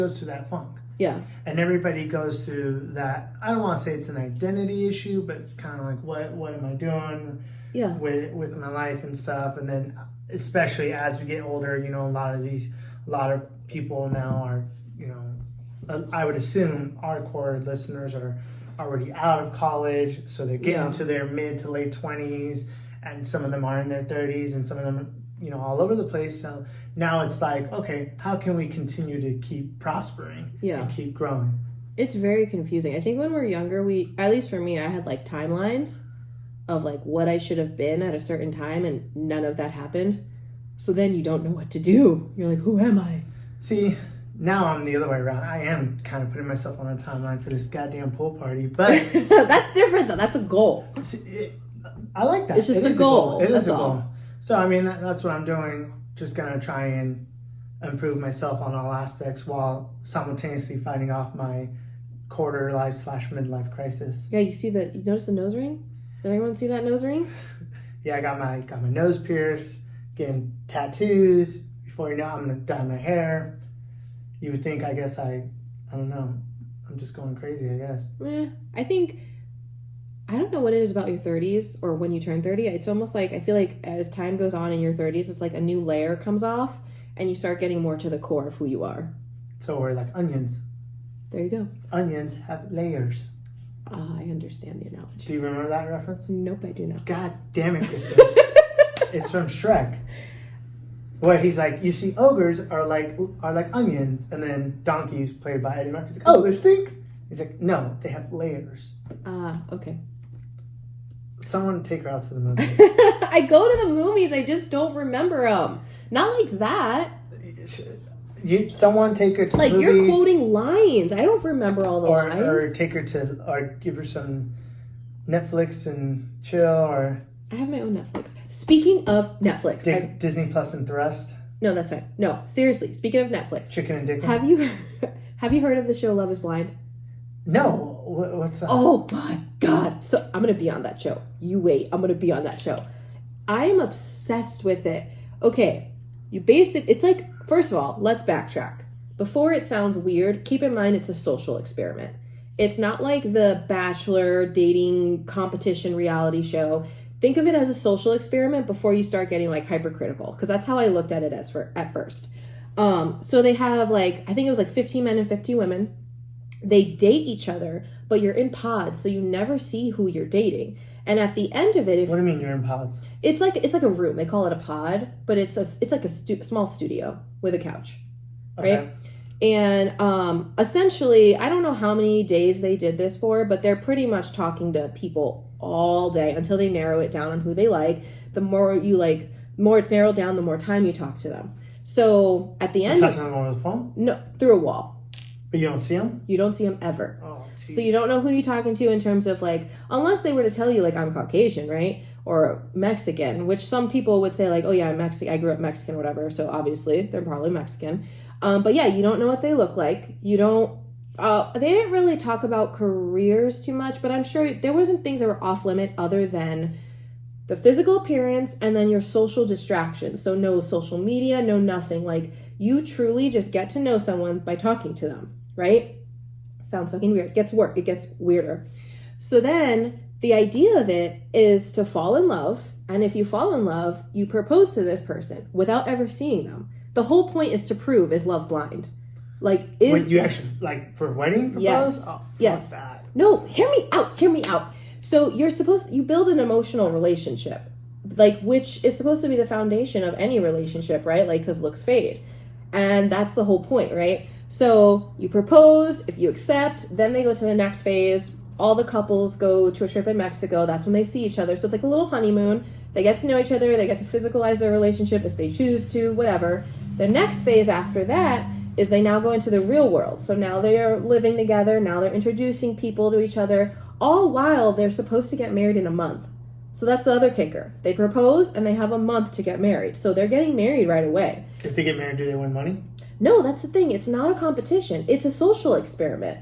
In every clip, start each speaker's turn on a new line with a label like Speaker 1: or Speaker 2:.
Speaker 1: goes through that funk.
Speaker 2: Yeah.
Speaker 1: And everybody goes through that. I don't want to say it's an identity issue, but it's kind of like, what am I doing with my life and stuff? And then especially as we get older, you know, a lot of people now are, you know, I would assume our core listeners are already out of college, so they're getting to their mid to late 20s, and some of them are in their 30s, and some of them, you know, all over the place. So now it's like, okay, how can we continue to keep prospering and keep growing?
Speaker 2: It's very confusing. I think when we're younger, at least for me, I had like timelines of like what I should have been at a certain time, and none of that happened. So then you don't know what to do. You're like, who am I?
Speaker 1: See, now I'm the other way around. I am kind of putting myself on a timeline for this goddamn pool party, but
Speaker 2: that's different though. That's a goal.
Speaker 1: I like that.
Speaker 2: It's just a goal.
Speaker 1: It is a goal. So I mean, that's what I'm doing. Just gonna try and improve myself on all aspects while simultaneously fighting off my quarter life / midlife crisis.
Speaker 2: Yeah, you notice the nose ring? Did anyone see that nose ring?
Speaker 1: Yeah, I got my nose pierced, getting tattoos. Before you know, I'm gonna dye my hair. You would think, I guess I don't know. I'm just going crazy, I guess.
Speaker 2: I don't know what it is about your 30s or when you turn 30. It's almost like, I feel like as time goes on in your 30s, it's like a new layer comes off and you start getting more to the core of who you are.
Speaker 1: So we're like onions.
Speaker 2: There you go.
Speaker 1: Onions have layers.
Speaker 2: I understand the analogy.
Speaker 1: Do you remember that reference?
Speaker 2: Nope, I do not.
Speaker 1: God damn it, Kristine. It's from Shrek. Where he's like, you see, ogres are like onions, and then donkeys, played by Eddie Murphy's like, oh, they stink. He's like, no, they have layers.
Speaker 2: Okay.
Speaker 1: Someone take her out to the movies.
Speaker 2: I go to the movies, I just don't remember them. Not like that.
Speaker 1: Someone take her to the movies.
Speaker 2: Like, you're quoting lines. I don't remember all the lines.
Speaker 1: Or take her to, or give her some Netflix and chill, or...
Speaker 2: I have my own Netflix. Speaking of Netflix.
Speaker 1: Disney Plus and Thrust?
Speaker 2: No, that's right. No, seriously. Speaking of Netflix.
Speaker 1: Chicken and Dickens?
Speaker 2: Have you heard of the show Love is Blind?
Speaker 1: No. What's that?
Speaker 2: Oh, my God. So I'm going to be on that show. You wait. I'm going to be on that show. I'm obsessed with it. Okay. It's like, first of all, let's backtrack. Before it sounds weird, keep in mind it's a social experiment. It's not like the Bachelor dating competition reality show. Think of it as a social experiment before you start getting like hypercritical, because that's how I looked at it at first. So they have I think it was 15 men and 50 women. They date each other, but you're in pods, so you never see who you're dating. And at the end of it,
Speaker 1: what do you mean you're in pods?
Speaker 2: It's like a room. They call it a pod, but it's like a small studio with a couch, right?
Speaker 1: Okay.
Speaker 2: And essentially, I don't know how many days they did this for, but they're pretty much talking to people all day until they narrow it down on who they like. The more it's narrowed down, the more time you talk to them. So at the end,
Speaker 1: touching them over the phone?
Speaker 2: No, through a wall.
Speaker 1: But you don't see them?
Speaker 2: You don't see them ever.
Speaker 1: Oh, geez.
Speaker 2: So you don't know who you're talking to in terms of unless they were to tell you I'm Caucasian, right? Or Mexican, which some people would say oh yeah, I'm Mexican. I grew up Mexican, whatever. So obviously they're probably Mexican. But yeah, you don't know what they look like. You don't. They didn't really talk about careers too much, but I'm sure there wasn't things that were off limit other than the physical appearance and then your social distractions. So no social media, no nothing. You truly just get to know someone by talking to them, right? Sounds fucking weird. It gets weirder. So then the idea of it is to fall in love. And if you fall in love, you propose to this person without ever seeing them. The whole point is to prove, is love blind? When
Speaker 1: you actually, for wedding propose?
Speaker 2: Yes.
Speaker 1: Oh,
Speaker 2: yes.
Speaker 1: That.
Speaker 2: No, hear me out. So you build an emotional relationship, which is supposed to be the foundation of any relationship, right? Because looks fade. And that's the whole point, right? So you propose, if you accept, then they go to the next phase. All the couples go to a trip in Mexico. That's when they see each other. So it's like a little honeymoon. They get to know each other. They get to physicalize their relationship if they choose to, whatever. The next phase after that is they now go into the real world. So now they are living together. Now they're introducing people to each other, all while they're supposed to get married in a month. So that's the other kicker. They propose and they have a month to get married. So they're getting married right away.
Speaker 1: If they get married, do they win money?
Speaker 2: No, that's the thing. It's not a competition. It's a social experiment.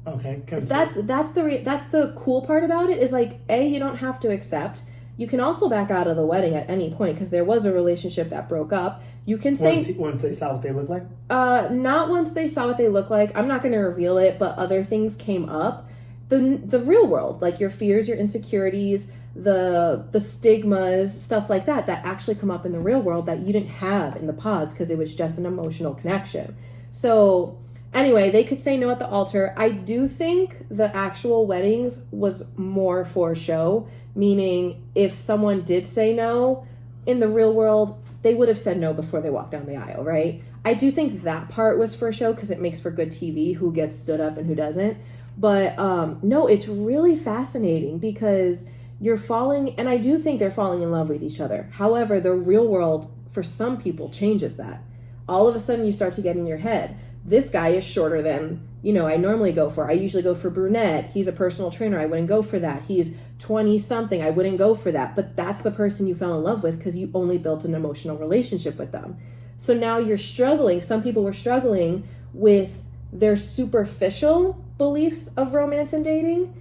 Speaker 1: Okay.
Speaker 2: That's the cool part about it is you don't have to accept. You can also back out of the wedding at any point because there was a relationship that broke up. You can say...
Speaker 1: Once they saw what they look like?
Speaker 2: Not once they saw what they look like. I'm not going to reveal it, but other things came up. The real world, like your fears, your insecurities, the stigmas, stuff like that actually come up in the real world that you didn't have in the pause because it was just an emotional connection. So... Anyway, they could say no at the altar. I do think the actual weddings was more for show, meaning if someone did say no in the real world, they would have said no before they walked down the aisle, right? I do think that part was for show because it makes for good TV, who gets stood up and who doesn't. But no, it's really fascinating because you're falling, and I do think they're falling in love with each other. However, the real world, for some people, changes that. All of a sudden, you start to get in your head. This guy is shorter than, I normally go for. I usually go for brunette. He's a personal trainer. I wouldn't go for that. He's 20-something. I wouldn't go for that. But that's the person you fell in love with because you only built an emotional relationship with them. So now you're struggling. Some people were struggling with their superficial beliefs of romance and dating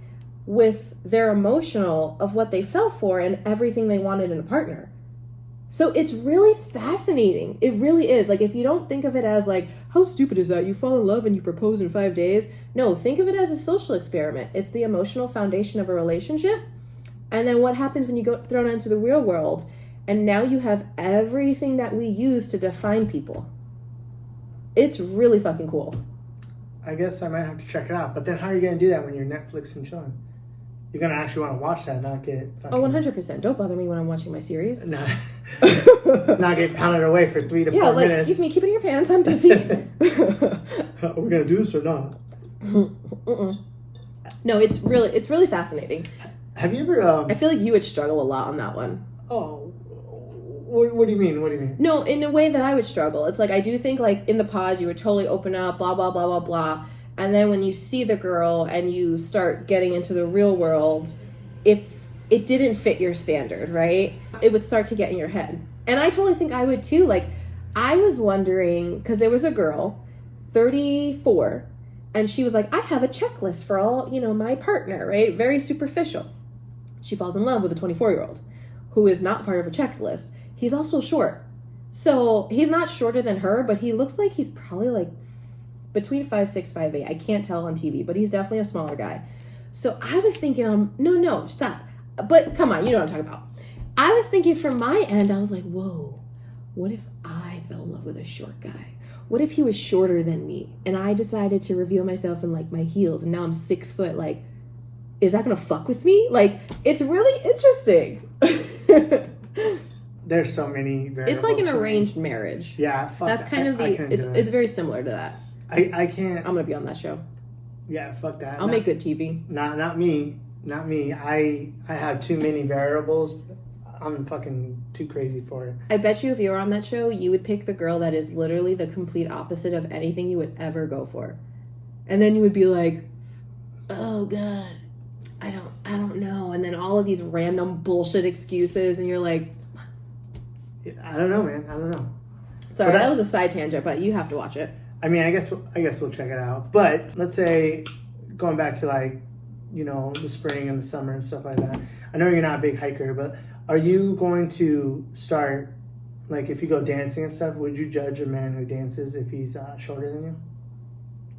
Speaker 2: with their emotional of what they fell for and everything they wanted in a partner. So it's really fascinating. It really is. Like, if you don't think of it as like, how stupid is that? You fall in love and you propose in 5 days. No, think of it as a social experiment. It's the emotional foundation of a relationship. And then what happens when you go thrown into the real world? And now you have everything that we use to define people. It's really fucking cool.
Speaker 1: I guess I might have to check it out. But then how are you going to do that when you're Netflix and chilling? You're going to actually want to watch that, not get...
Speaker 2: fucking... Oh, 100%. Don't bother me when I'm watching my series.
Speaker 1: Not get pounded away for 3 to 4 minutes.
Speaker 2: Excuse me, keep it in your pants. I'm busy.
Speaker 1: Are we going to do this or not?
Speaker 2: No, it's really fascinating.
Speaker 1: Have you ever...
Speaker 2: I feel like you would struggle a lot on that one.
Speaker 1: Oh, what do you mean? What do you mean?
Speaker 2: No, in a way that I would struggle. It's like, I do think, like, in the pause, you would totally open up, blah, blah, blah, blah, blah. And then when you see the girl and you start getting into the real world, if it didn't fit your standard, right? It would start to get in your head. And I totally think I would too. Like, I was wondering, because there was a girl, 34, and she was like, I have a checklist for all, my partner, right? Very superficial. She falls in love with a 24-year-old who is not part of her checklist. He's also short. So he's not shorter than her, but he looks like he's probably like between 5'6", 5'8". I can't tell on TV, but he's definitely a smaller guy. So I was thinking, no, stop. But come on, you know what I'm talking about. I was thinking from my end, I was like, whoa, what if I fell in love with a short guy? What if he was shorter than me? And I decided to reveal myself in like my heels, and now I'm 6 foot. Like, is that gonna fuck with me? Like, it's really interesting.
Speaker 1: There's so many variables.
Speaker 2: It's like an arranged marriage.
Speaker 1: Yeah, fuck
Speaker 2: that's kind of it's very similar to that.
Speaker 1: I can't.
Speaker 2: I'm gonna be on that show.
Speaker 1: Yeah, fuck that.
Speaker 2: I'll make good TV.
Speaker 1: Not me. I have too many variables. I'm fucking too crazy for it.
Speaker 2: I bet you if you were on that show, you would pick the girl that is literally the complete opposite of anything you would ever go for. And then you would be like, oh God, I don't know. And then all of these random bullshit excuses, and you're like,
Speaker 1: I don't know, man. I don't know.
Speaker 2: Sorry, that was a side tangent, but you have to watch it.
Speaker 1: I mean, I guess we'll check it out. But let's say, going back to like, the spring and the summer and stuff like that. I know you're not a big hiker, but are you going to start, like, if you go dancing and stuff, would you judge a man who dances if he's shorter than you?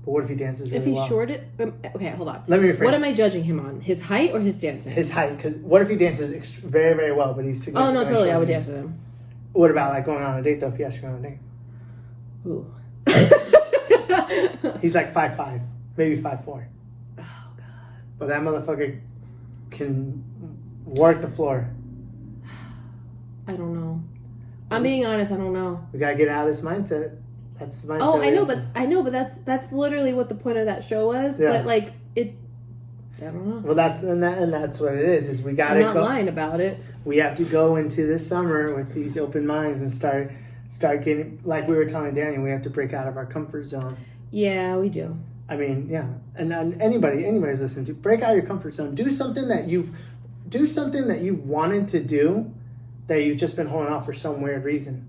Speaker 1: But what if he dances really well?
Speaker 2: If he's okay, hold on.
Speaker 1: Let me rephrase.
Speaker 2: What am I judging him on? His height or his dancing?
Speaker 1: His height. Because what if he dances very, very well, but he's significantly
Speaker 2: Oh, no, totally. I would
Speaker 1: dance
Speaker 2: with him.
Speaker 1: What about, like, going on a date, though, if he asks you on a date?
Speaker 2: Ooh.
Speaker 1: He's like 5'5", maybe 5'4".
Speaker 2: Oh, God.
Speaker 1: But that motherfucker can work the floor.
Speaker 2: I don't know. I'm being honest, I don't know.
Speaker 1: We gotta get out of this mindset. That's the mindset.
Speaker 2: Oh, I know, but that's literally what the point of that show was. Yeah. But like I don't know.
Speaker 1: Well, that's what it is. Is we gotta.
Speaker 2: I'm not lying about it.
Speaker 1: We have to go into this summer with these open minds and start getting, like we were telling Daniel, we have to break out of our comfort zone.
Speaker 2: Yeah, we do.
Speaker 1: I mean, yeah, and anybody's listening to, break out of your comfort zone. Do something that you've wanted to do, that you've just been holding off for some weird reason.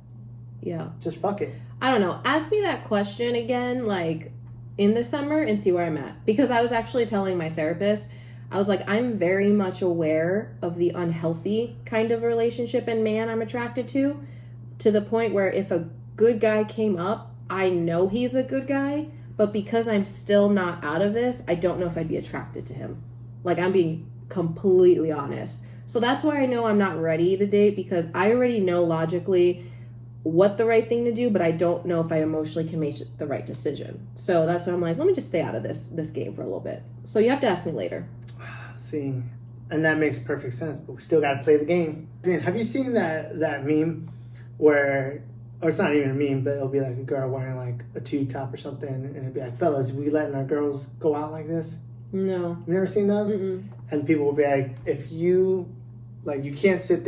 Speaker 2: Yeah.
Speaker 1: Just fuck it.
Speaker 2: I don't know. Ask me that question again, like, in the summer and see where I'm at. Because I was actually telling my therapist, I was like, I'm very much aware of the unhealthy kind of relationship and man I'm attracted to the point where if a good guy came up, I know he's a good guy, but because I'm still not out of this, I don't know if I'd be attracted to him. Like, I'm being completely honest. So that's why I know I'm not ready to date, because I already know logically what the right thing to do, but I don't know if I emotionally can make the right decision. So that's why I'm like, let me just stay out of this game for a little bit. So you have to ask me later.
Speaker 1: See, and that makes perfect sense, but we still got to play the game. I mean, have you seen that meme where, or it's not even a meme, but it'll be like a girl wearing like a tube top or something, and it'll be like, fellas, we letting our girls go out like this?
Speaker 2: No.
Speaker 1: You've never seen those?
Speaker 2: Mm-mm.
Speaker 1: And people will be like, if you, like, you can't sit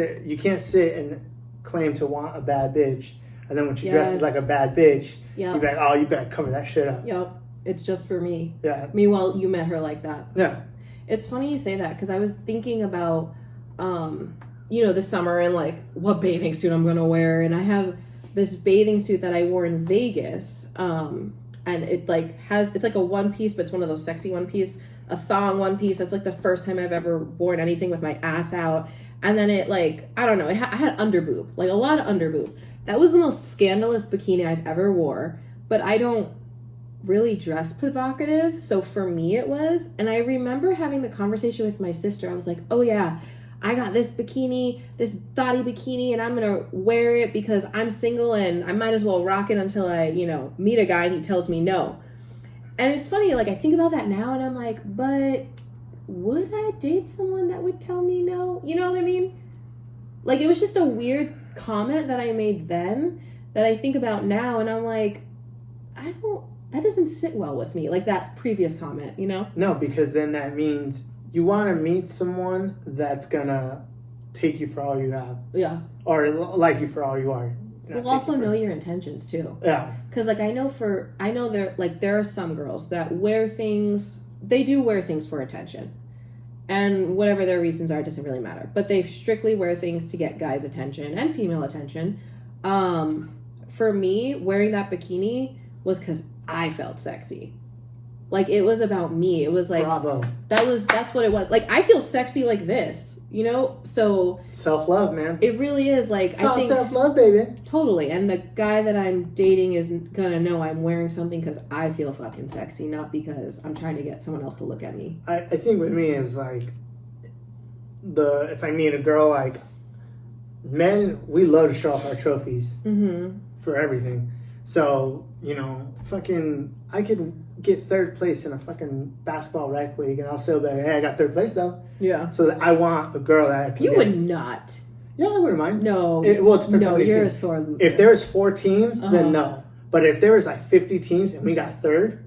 Speaker 1: and claim to want a bad bitch, and then when she dresses like a bad bitch, you'd be like, oh, you better cover that shit up.
Speaker 2: Yep. It's just for me.
Speaker 1: Yeah.
Speaker 2: Meanwhile, you met her like that.
Speaker 1: Yeah.
Speaker 2: It's funny you say that, because I was thinking about, the summer and, like, what bathing suit I'm going to wear. And I have this bathing suit that I wore in Vegas. And it, like, it's like a one piece, but it's one of those sexy one piece, a thong one piece. That's, like, the first time I've ever worn anything with my ass out. And then it, like, I don't know, I had underboob, like a lot of underboob. That was the most scandalous bikini I've ever wore, but I don't really dress provocative, so for me it was. And I remember having the conversation with my sister. I was like, oh yeah, I got this bikini, this thotty bikini, and I'm gonna wear it because I'm single and I might as well rock it until I, meet a guy and he tells me no. And it's funny, like, I think about that now and I'm like, but would I date someone that would tell me no? You know what I mean? Like, it was just a weird comment that I made then that I think about now, and I'm like, that doesn't sit well with me, like that previous comment,
Speaker 1: No, because then that means you want to meet someone that's gonna take you for all you have.
Speaker 2: Yeah.
Speaker 1: Or like you for all you are.
Speaker 2: We'll also know your intentions too.
Speaker 1: Yeah.
Speaker 2: Because, like, I know there are some girls that they do wear things for attention. And whatever their reasons are, it doesn't really matter. But they strictly wear things to get guys' attention and female attention. For me, wearing that bikini was because I felt sexy. Like, it was about me. It was like,
Speaker 1: bravo.
Speaker 2: That's what it was. Like, I feel sexy like this, so
Speaker 1: self-love, man.
Speaker 2: It really is. Like,
Speaker 1: it's all self-love, baby.
Speaker 2: Totally. And the guy that I'm dating is gonna know I'm wearing something because I feel fucking sexy, not because I'm trying to get someone else to look at me.
Speaker 1: I think with me is like, if I meet a girl, like, men, we love to show off our trophies for everything. So, I could get third place in a fucking basketball rec league, and I'll still be like, hey, I got third place though. Yeah. So that I want a girl that I can.
Speaker 2: You would not.
Speaker 1: Yeah, I wouldn't mind.
Speaker 2: No.
Speaker 1: It depends on the
Speaker 2: you're
Speaker 1: team.
Speaker 2: A sore loser.
Speaker 1: If there was 4 teams, then no. But if there was like 50 teams and we got third,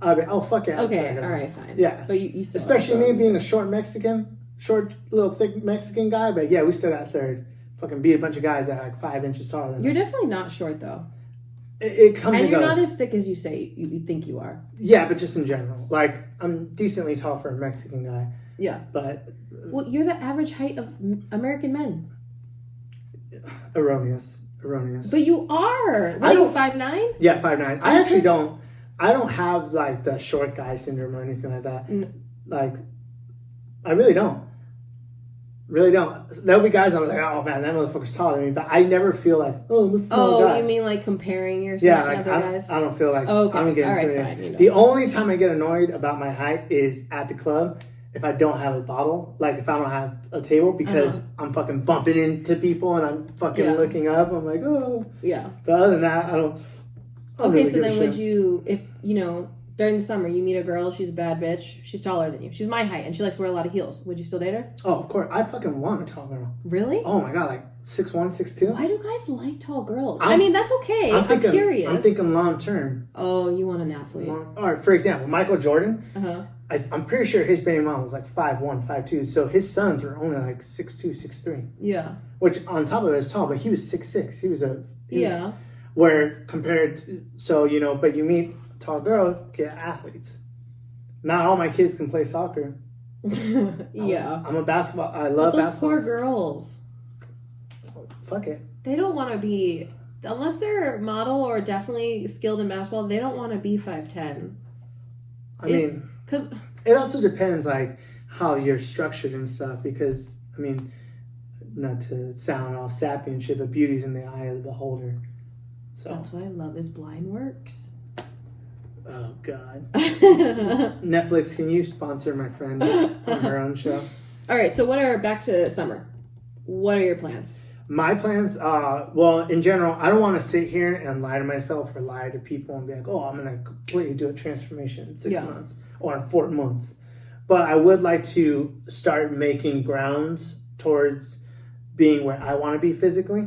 Speaker 1: I'd be, oh, fuck it.
Speaker 2: Okay, all right, fine.
Speaker 1: Yeah.
Speaker 2: But you still
Speaker 1: especially me being a short, little thick Mexican guy, but yeah, we still got third. Fucking beat a bunch of guys that are like 5 inches taller than us.
Speaker 2: You're definitely not short though.
Speaker 1: It comes and
Speaker 2: you're
Speaker 1: goes.
Speaker 2: not as thick as you say you think you are.
Speaker 1: Yeah, but just in general. Like, I'm decently tall for a Mexican guy.
Speaker 2: Yeah.
Speaker 1: But...
Speaker 2: well, you're the average height of American men.
Speaker 1: Erroneous.
Speaker 2: But you are. What, are you 5'9"?
Speaker 1: Yeah, 5'9". I actually don't... I don't have, like, the short guy syndrome or anything like that. Like, I really don't. Really don't. There'll be guys I'm like, oh man, that motherfucker's taller than me, but I never feel like, oh, I'm a small guy.
Speaker 2: You mean like comparing yourself to other guys?
Speaker 1: I don't feel like
Speaker 2: I'm
Speaker 1: getting intimidated.
Speaker 2: Right, fine,
Speaker 1: The only time I get annoyed about my height is at the club if I don't have a bottle, like if I don't have a table, because I'm fucking bumping into people and I'm fucking looking up. I'm like, oh. Yeah. But other than that, I don't
Speaker 2: really so then would you, if, during the summer, you meet a girl, she's a bad bitch, she's taller than you. She's my height, and she likes to wear a lot of heels. Would you still date her?
Speaker 1: Oh, of course. I fucking want a tall girl.
Speaker 2: Really?
Speaker 1: Oh my god, like 6'1", 6'2".
Speaker 2: Why do guys like tall girls? I mean, that's okay. I'm curious.
Speaker 1: I'm thinking long term.
Speaker 2: Oh, you want an athlete.
Speaker 1: All right, for example, Michael Jordan, I'm pretty sure his baby mom was like 5'1", 5'2", so his sons were only like 6'2", 6'3". Yeah. Which, on top of it, is tall, but he was 6'6". He was where compared to, but you meet a tall girl, get athletes. Not all my kids can play soccer.
Speaker 2: Yeah.
Speaker 1: I'm a basketball. I love
Speaker 2: those
Speaker 1: basketball.
Speaker 2: Poor girls.
Speaker 1: Fuck it.
Speaker 2: They don't want to be, unless they're a model or definitely skilled in basketball, they don't want to be 5'10".
Speaker 1: I mean, because it also depends, like, how you're structured and stuff, because I mean, not to sound all sappy and shit, but beauty's in the eye of the beholder. So
Speaker 2: that's why Love is Blind works.
Speaker 1: Oh God. Netflix, can you sponsor my friend on her own show?
Speaker 2: All right, so back to summer. What are your plans?
Speaker 1: My plans, well, in general, I don't want to sit here and lie to myself or lie to people and be like, oh, I'm going to completely do a transformation in 6 months or in 4 months. But I would like to start making grounds towards being where I want to be physically,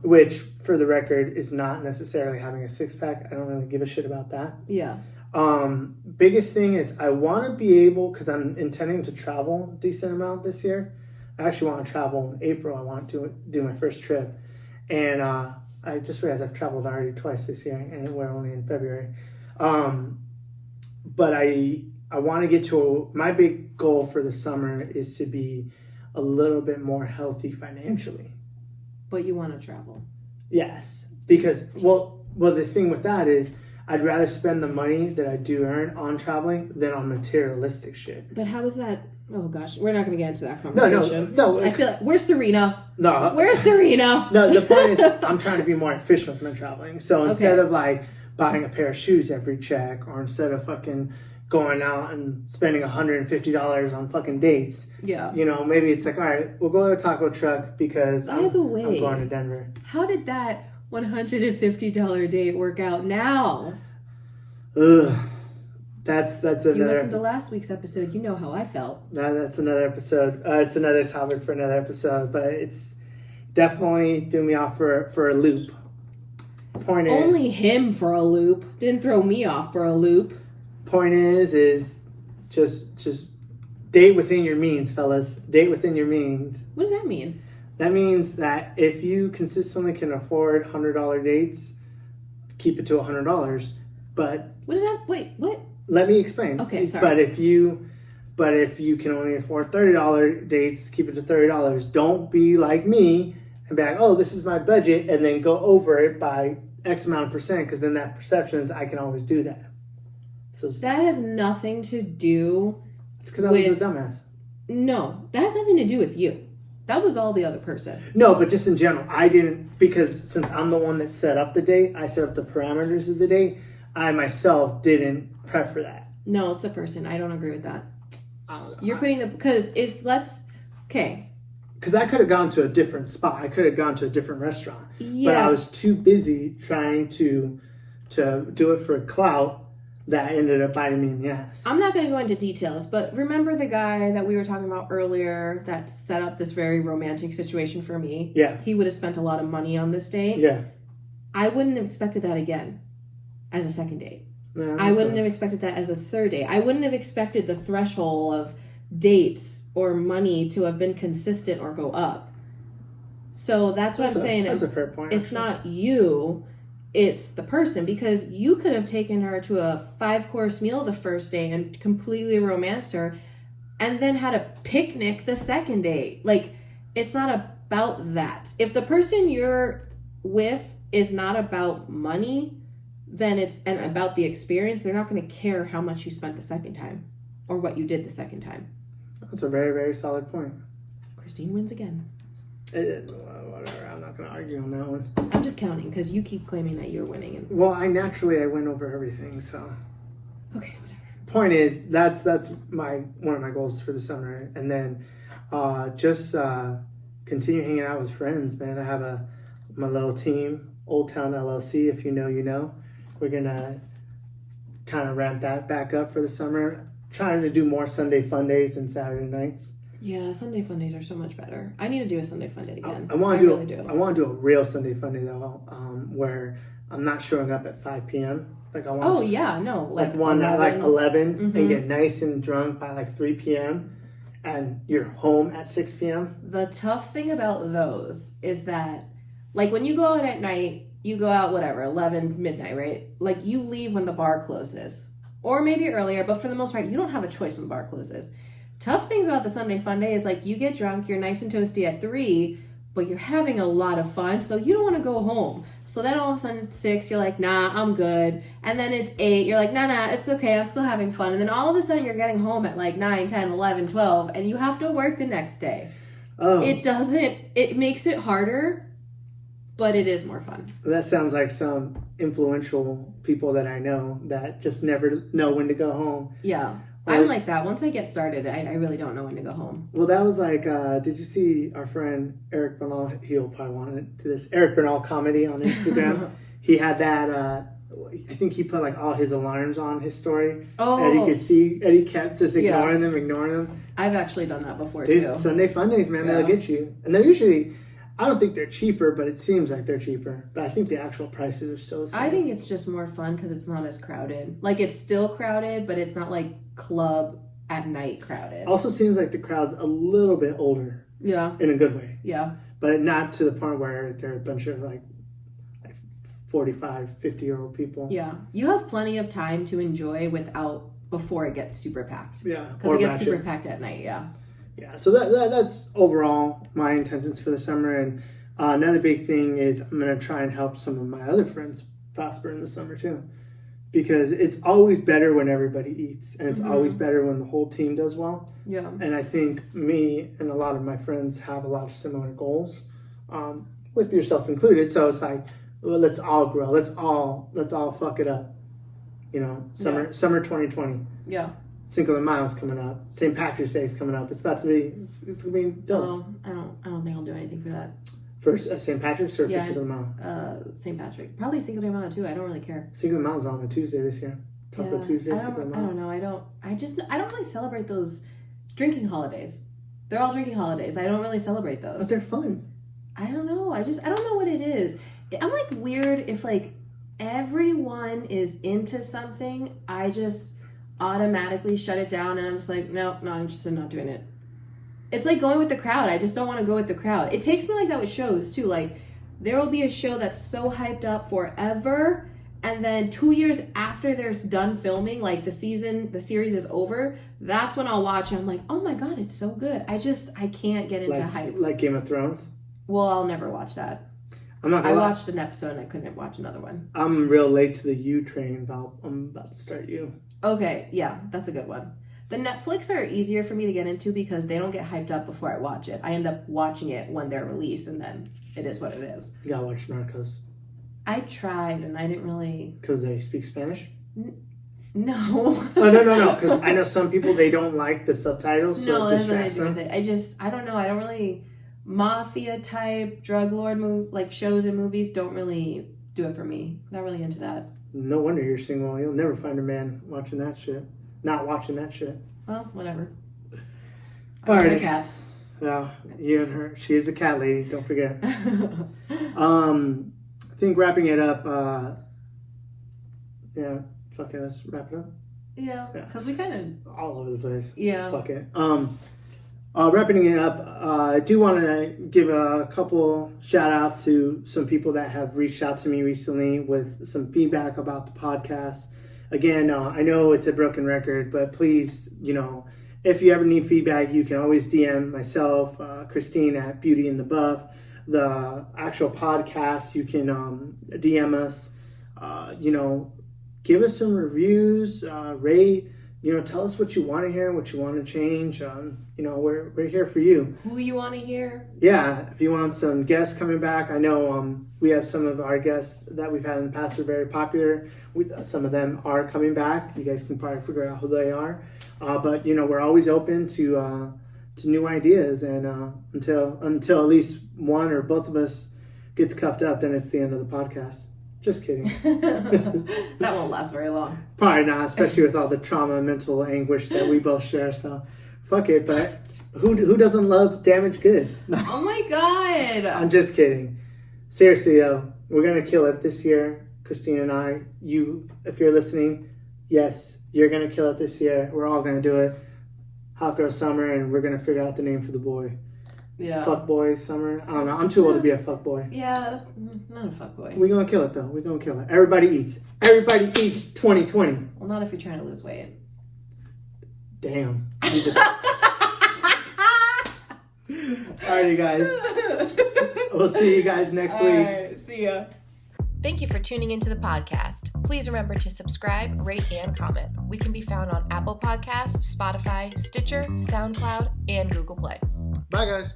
Speaker 1: which, for the record, is not necessarily having a six-pack. I don't really give a shit about that.
Speaker 2: Yeah.
Speaker 1: Biggest thing is I want to be able, because I'm intending to travel a decent amount this year. I actually want to travel in April. I want to do my first trip. And I just realized I've traveled already twice this year, and we're only in February. But I want to get to, my big goal for the summer is to be a little bit more healthy financially.
Speaker 2: But you want to travel.
Speaker 1: Yes. Because, well, the thing with that is I'd rather spend the money that I do earn on traveling than on materialistic shit.
Speaker 2: But how is that? Oh, gosh. We're not going to get into that conversation.
Speaker 1: No.
Speaker 2: I feel like we're Serena.
Speaker 1: No.
Speaker 2: We're Serena.
Speaker 1: No, the point is I'm trying to be more efficient with my traveling. So instead of like buying a pair of shoes every check, or instead of fucking going out and spending $150 on fucking dates.
Speaker 2: Yeah.
Speaker 1: You know, maybe it's like, all right, we'll go to a taco truck because I'm going to Denver.
Speaker 2: How did that $150 date work out now?
Speaker 1: Ugh. That's another.
Speaker 2: You listened to last week's episode. You know how I felt.
Speaker 1: That's another episode. It's another topic for another episode, but it's definitely threw me off for a loop. Point is,
Speaker 2: only him for a loop. Didn't throw me off for a loop.
Speaker 1: Point is just date within your means, fellas. Date within your means.
Speaker 2: What does that mean?
Speaker 1: That means that if you consistently can afford $100 dates, keep it to $100. But
Speaker 2: what is that? Wait, what?
Speaker 1: Let me explain.
Speaker 2: Okay, sorry.
Speaker 1: But if you can only afford $30 dates, keep it to $30. Don't be like me and be like, oh, this is my budget, and then go over it by X amount of percent, because then that perception is I can always do that. So
Speaker 2: that has nothing to do.
Speaker 1: It's because I was a dumbass.
Speaker 2: No, that has nothing to do with you. That was all the other person.
Speaker 1: No, but just in general, I didn't, because since I'm the one that set up the date, I set up the parameters of the date. I myself didn't prep for that.
Speaker 2: No, it's a person. I don't agree with that. You're putting the, because if okay.
Speaker 1: Because I could have gone to a different spot. I could have gone to a different restaurant.
Speaker 2: Yeah.
Speaker 1: But I was too busy trying to do it for clout that ended up biting me in the ass.
Speaker 2: I'm not going to go into details, but remember the guy that we were talking about earlier that set up this very romantic situation for me?
Speaker 1: Yeah.
Speaker 2: He would have spent a lot of money on this date.
Speaker 1: Yeah.
Speaker 2: I wouldn't have expected that again as a second date.
Speaker 1: No,
Speaker 2: I wouldn't have expected that as a third date. I wouldn't have expected the threshold of dates or money to have been consistent or go up. So that's what I'm saying.
Speaker 1: That's a fair point.
Speaker 2: It's not you, it's the person, because you could have taken her to a 5-course meal the first day and completely romanced her and then had a picnic the second date. Like, it's not about that. If the person you're with is not about money, then it's about the experience. They're not going to care how much you spent the second time or what you did the second time.
Speaker 1: That's a very, very solid point.
Speaker 2: Kristine wins again.
Speaker 1: Whatever. I'm not going to argue on that one.
Speaker 2: I'm just counting because you keep claiming that you're winning.
Speaker 1: Well, I win over everything, so.
Speaker 2: Okay, whatever.
Speaker 1: Point is, that's one of my goals for the summer. And then just continue hanging out with friends, man. I have my little team, Old Town LLC, if you know, you know. We're going to kind of ramp that back up for the summer. Trying to do more Sunday fun days than Saturday nights.
Speaker 2: Yeah, Sunday fun days are so much better. I need to do a Sunday fun day again.
Speaker 1: I want to do a real Sunday fun day though, where I'm not showing up at 5 p.m. Like I want.
Speaker 2: Like
Speaker 1: 11
Speaker 2: mm-hmm.
Speaker 1: and get nice and drunk by like 3 p.m. and you're home at 6 p.m.
Speaker 2: The tough thing about those is that, like, when you go out at night, you go out, 11, midnight, right? Like, you leave when the bar closes. Or maybe earlier, but for the most part, you don't have a choice when the bar closes. Tough things about the Sunday fun day is, like, you get drunk, you're nice and toasty at 3, but you're having a lot of fun, so you don't want to go home. So then all of a sudden it's 6, you're like, nah, I'm good. And then it's 8, you're like, nah, it's okay, I'm still having fun. And then all of a sudden you're getting home at like 9, 10, 11, 12, and you have to work the next day. Oh. It makes it harder, but it is more fun.
Speaker 1: That sounds like some influential people that I know that just never know when to go home.
Speaker 2: Yeah. I'm like that. Once I get started, I really don't know when to go home.
Speaker 1: Well, that was like, did you see our friend Eric Bernal? He'll probably want to do this. Eric Bernal comedy on Instagram. He had that, I think he put like all his alarms on his story. Oh. And he could see, and he kept just ignoring them.
Speaker 2: I've actually done that before,
Speaker 1: too. Sunday Fundays, man, they'll get you. And they're usually, I don't think they're cheaper, but it seems like they're cheaper. But I think the actual prices are still the same.
Speaker 2: I think it's just more fun because it's not as crowded. Like, it's still crowded, but it's not like club at night crowded.
Speaker 1: Also seems like the crowd's a little bit older.
Speaker 2: Yeah.
Speaker 1: In a good way.
Speaker 2: Yeah.
Speaker 1: But not to the point where they're a bunch of like 45, 50-year-old people.
Speaker 2: Yeah. You have plenty of time to enjoy before it gets super packed.
Speaker 1: Yeah.
Speaker 2: Because it gets super packed at night, yeah.
Speaker 1: Yeah, so that's overall my intentions for the summer. And another big thing is I'm going to try and help some of my other friends prosper in the summer too. Because it's always better when everybody eats. And it's always better when the whole team does well.
Speaker 2: Yeah.
Speaker 1: And I think me and a lot of my friends have a lot of similar goals, with yourself included. So it's like, well, let's all grow. Let's all fuck it up. You know, summer 2020.
Speaker 2: Yeah.
Speaker 1: Cinco de Mayo's coming up. St. Patrick's Day is coming up. It's about to be. It's gonna be dope.
Speaker 2: Oh, I don't think I'll do anything for that.
Speaker 1: For St. Patrick's or for Cinco de Mayo?
Speaker 2: St. Patrick. Probably Cinco de Mayo too. I don't really care.
Speaker 1: Cinco de Mayo's on a Tuesday this year. Taco Tuesday.
Speaker 2: I don't know. I don't really celebrate those drinking holidays. They're all drinking holidays. I don't really celebrate those.
Speaker 1: But they're fun.
Speaker 2: I don't know. I don't know what it is. I'm like weird if like everyone is into something. I just automatically shut it down and I'm just like, no, not interested, not doing it. It's like going with the crowd. I just don't want to go with the crowd. It takes me like that with shows too. Like there will be a show that's so hyped up forever, and then 2 years after they're done filming, like the series is over, that's when I'll watch and I'm like, oh my god, it's so good. I can't get into hype.
Speaker 1: Like Game of Thrones?
Speaker 2: Well, I'll never watch that. I watched an episode and I couldn't watch another one.
Speaker 1: I'm real late to the You train, Val. I'm about to start You.
Speaker 2: Okay, yeah, that's a good one. The Netflix are easier for me to get into because they don't get hyped up before I watch it. I end up watching it when they're released, and then it is what it is.
Speaker 1: You gotta watch Narcos.
Speaker 2: I tried, and I didn't really...
Speaker 1: Because they speak Spanish?
Speaker 2: No.
Speaker 1: Oh, no. Because I know some people, they don't like the subtitles, so it distracts them.
Speaker 2: With it. I don't know. I don't really... Mafia-type, drug lord shows and movies don't really do it for me. Not really into that.
Speaker 1: No wonder you're single. You'll never find a man watching that shit. Not watching that shit.
Speaker 2: Well, whatever.
Speaker 1: All right.
Speaker 2: The cats.
Speaker 1: Yeah, you and her. She is a cat lady. Don't forget. I think wrapping it up. Yeah. Fuck it. Let's wrap it up.
Speaker 2: Yeah. Because we kind
Speaker 1: of all over the place.
Speaker 2: Yeah.
Speaker 1: Fuck it. Wrapping it up, I do want to give a couple shout outs to some people that have reached out to me recently with some feedback about the podcast. Again, I know it's a broken record, but please, if you ever need feedback, you can always DM myself, Kristine at Beauty and the Buff. The actual podcast, you can DM us, give us some reviews, rate. Tell us what you want to hear, what you want to change. We're here for you.
Speaker 2: Who you want to hear?
Speaker 1: Yeah, if you want some guests coming back. I know we have some of our guests that we've had in the past are very popular. Some of them are coming back. You guys can probably figure out who they are. But we're always open to new ideas. And until at least one or both of us gets cuffed up, then it's the end of the podcast. Just kidding.
Speaker 2: That won't last very long.
Speaker 1: Probably not, especially with all the trauma and mental anguish that we both share. So, fuck it. But who doesn't love damaged goods? No.
Speaker 2: Oh my god.
Speaker 1: I'm just kidding. Seriously though, we're gonna kill it this year. Kristine and I. You, if you're listening, yes, you're gonna kill it this year. We're all gonna do it. Hot Girl Summer, and we're gonna figure out the name for the boy.
Speaker 2: Yeah.
Speaker 1: Fuck boy summer. I don't know. I'm too old to be a fuck boy.
Speaker 2: Yeah, that's not a fuck boy.
Speaker 1: We're gonna kill it though. We're gonna kill it. Everybody eats. Everybody eats 2020.
Speaker 2: Well, not if you're trying to lose weight.
Speaker 1: Damn. You just... Alrighty, guys. We'll see you guys next week.
Speaker 2: All right, see ya. Thank you for tuning into the podcast. Please remember to subscribe, rate, and comment. We can be found on Apple Podcasts, Spotify, Stitcher, SoundCloud, and Google Play.
Speaker 1: Bye, guys.